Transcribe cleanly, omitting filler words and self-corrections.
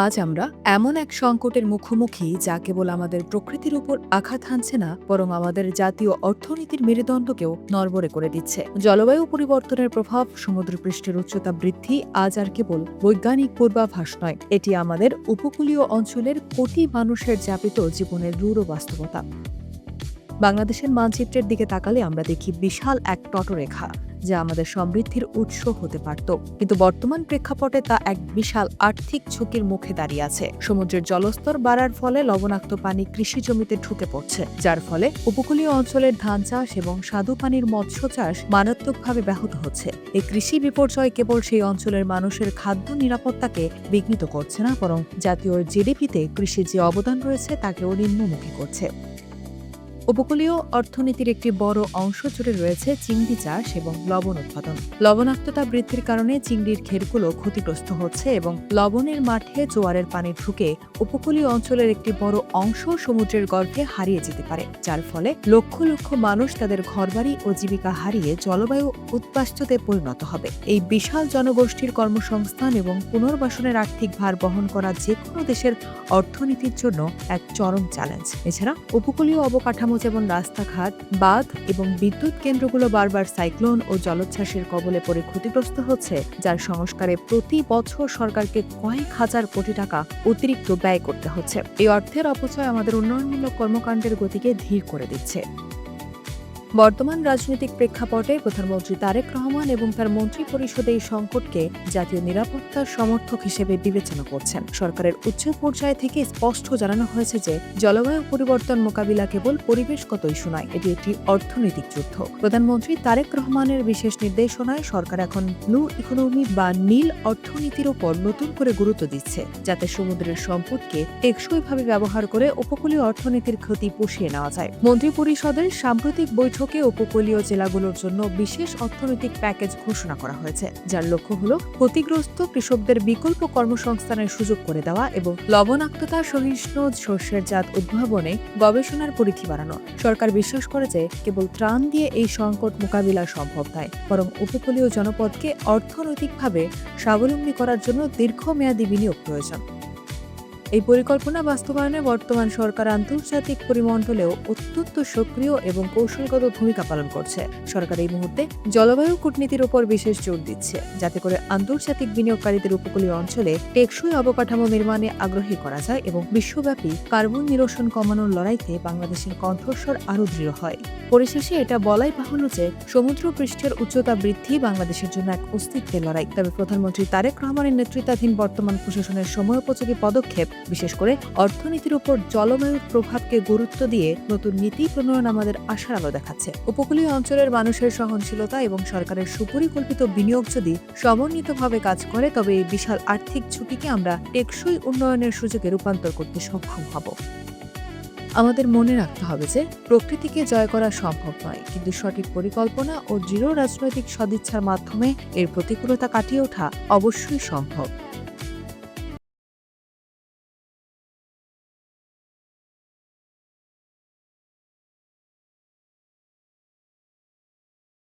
আজ আমরা এমন এক সংকটের মুখোমুখি যা কেবল আমাদের প্রকৃতির উপর আঘাত হানছে না, বরং আমাদের জাতীয় অর্থনীতির মেরুদণ্ডকেও নড়বড়ে করে দিচ্ছে। জলবায়ু পরিবর্তনের প্রভাব, সমুদ্রপৃষ্ঠের উচ্চতা বৃদ্ধি আজ আর কেবল বৈজ্ঞানিক পূর্বাভাস নয়, এটি আমাদের উপকূলীয় অঞ্চলের কোটি মানুষের যাপিত জীবনের রূঢ় বাস্তবতা। বাংলাদেশের মানচিত্রের দিকে তাকালে আমরা দেখি বিশাল এক তটরেখা, যা আমাদের সমৃদ্ধির উৎস হতে পারত, কিন্তু বর্তমান প্রেক্ষাপটে তা এক বিশাল আর্থিক ঝুঁকির মুখে দাঁড়িয়ে আছে। সমুদ্রের জলস্তর বাড়ার ফলে লবণাক্ত পানি কৃষি জমিতে ঢুকে পড়ছে, যার ফলে উপকূলীয় অঞ্চলের ধান চাষ এবং স্বাদু পানির মৎস্য চাষ মারাত্মকভাবে ব্যাহত হচ্ছে। এই কৃষি বিপর্যয় কেবল সেই অঞ্চলের মানুষের খাদ্য নিরাপত্তাকে বিঘ্নিত করছে না, বরং জাতীয় জিডিপিতে কৃষির যে অবদান রয়েছে তাকেও নিম্নমুখী করছে। উপকূলীয় অর্থনীতির একটি বড় অংশ জুড়ে রয়েছে চিংড়ি চাষ এবং লবণ উৎপাদন। লবণাক্ততা বৃদ্ধির কারণে চিংড়ির ঘেরগুলো ক্ষতিগ্রস্ত হচ্ছে এবং লবণের মাঠে জোয়ারের পানি ঢুকে উপকূলীয় অঞ্চলের একটি বড় অংশ সমুদ্রের গর্ভে হারিয়ে যেতে পারে, যার ফলে লক্ষ লক্ষ মানুষ তাদের ঘরবাড়ি ও জীবিকা হারিয়ে জলবায়ু উদ্বাস্তুতে পরিণত হবে। এই বিশাল জনগোষ্ঠীর কর্মসংস্থান এবং পুনর্বাসনের আর্থিক ভার বহন করা যে কোনো দেশের অর্থনীতির জন্য এক চরম চ্যালেঞ্জ। এছাড়া উপকূলীয় অবকাঠামো যেমন রাস্তাঘাট, বাঁধ এবং বিদ্যুৎ কেন্দ্রগুলো বারবার সাইক্লোন ও জলোচ্ছ্বাসের কবলে পড়ে ক্ষতিগ্রস্ত হচ্ছে, যার সংস্কারে প্রতি বছর সরকারকে কয়েক হাজার কোটি টাকা অতিরিক্ত ব্যয় করতে হচ্ছে। এই অর্থের অপচয় আমাদের উন্নয়নমূলক কর্মকাণ্ডের গতিকে ধীর করে দিচ্ছে। বর্তমান রাজনৈতিক প্রেক্ষাপটে প্রধানমন্ত্রী তারেক রহমান এবং তার মন্ত্রী পরিষদ এই সংকটকে জাতীয় নিরাপত্তার সমর্থক হিসেবে বিবেচনা করছেন। সরকারের উচ্চ পর্যায় থেকে স্পষ্ট জানানো হয়েছে যে জলবায়ু পরিবর্তন মোকাবিলা কেবল পরিবেশগত ইস্যু নয়, এটি একটি অর্থনৈতিক যুদ্ধ। প্রধানমন্ত্রী তারেক রহমানের বিশেষ নির্দেশনায় সরকার এখন ব্লু ইকোনমি বা নীল অর্থনীতির উপর নতুন করে গুরুত্ব দিচ্ছে, যাতে সমুদ্রের সম্পদকে টেকসইভাবে ব্যবহার করে উপকূলীয় অর্থনীতির ক্ষতি পুষিয়ে নেওয়া যায়। মন্ত্রী পরিষদের সাম্প্রতিক বৈঠকে উপকূলীয় জেলাগুলোর জন্য বিশেষ অর্থনৈতিক প্যাকেজ ঘোষণা করা হয়েছে, যার লক্ষ্য হল ক্ষতিগ্রস্ত কৃষকদের বিকল্প কর্মসংস্থানের সুযোগ করে দেওয়া এবং লবণাক্ততা সহিষ্ণু শস্যের জাত উদ্ভাবনে গবেষণার পরিধি বাড়ানো। সরকার বিশ্বাস করে যে কেবল ত্রাণ দিয়ে এই সংকট মোকাবিলা সম্ভব নয়, বরং উপকূলীয় জনপদকে অর্থনৈতিকভাবে স্বাবলম্বী করার জন্য দীর্ঘমেয়াদী বিনিয়োগ প্রয়োজন। এই পরিকল্পনা বাস্তবায়নে বর্তমান সরকার আন্তর্জাতিক পরিমণ্ডলেও অত্যন্ত সক্রিয় এবং কৌশলগত ভূমিকা পালন করছে। সরকার এই মুহূর্তে জলবায়ু কূটনীতির উপর বিশেষ জোর দিচ্ছে, যাতে করে আন্তর্জাতিক বিনিয়োগকারীদের উপকূলীয় অঞ্চলে টেকসই অবকাঠামো নির্মাণে আগ্রহী করা যায় এবং বিশ্বব্যাপী কার্বন নিরসন কমানোর লড়াইতে বাংলাদেশের কণ্ঠস্বর আরও দৃঢ় হয়। পরিশেষে এটা বলাই বাহুল্য যে সমুদ্র পৃষ্ঠের উচ্চতা বৃদ্ধি বাংলাদেশের জন্য এক অস্তিত্বের লড়াই। তবে প্রধানমন্ত্রী তারেক রহমানের নেতৃত্বাধীন বর্তমান প্রশাসনের সময়োপযোগী পদক্ষেপ, বিশেষ করে অর্থনীতির উপর জলবায়ুর প্রভাবকে গুরুত্ব দিয়ে নতুন নীতি প্রণয়ন আমাদের আশার আলো দেখাচ্ছে। উপকূলীয় অঞ্চলের মানুষের সহনশীলতা এবং সরকারের সুপরিকল্পিত বিনিয়োগ যদি সমন্বিতভাবে কাজ করে, তবে এই বিশাল আর্থিক ঝুঁকিকে আমরা টেকসই উন্নয়নের সুযোগে রূপান্তর করতে সক্ষম হব। আমাদের মনে রাখতে হবে যে প্রকৃতিকে জয় করা সম্ভব নয়, কিন্তু সঠিক পরিকল্পনা ও দৃঢ় রাজনৈতিক সদিচ্ছার মাধ্যমে এর প্রতিকূলতা কাটিয়ে ওঠা অবশ্যই সম্ভব।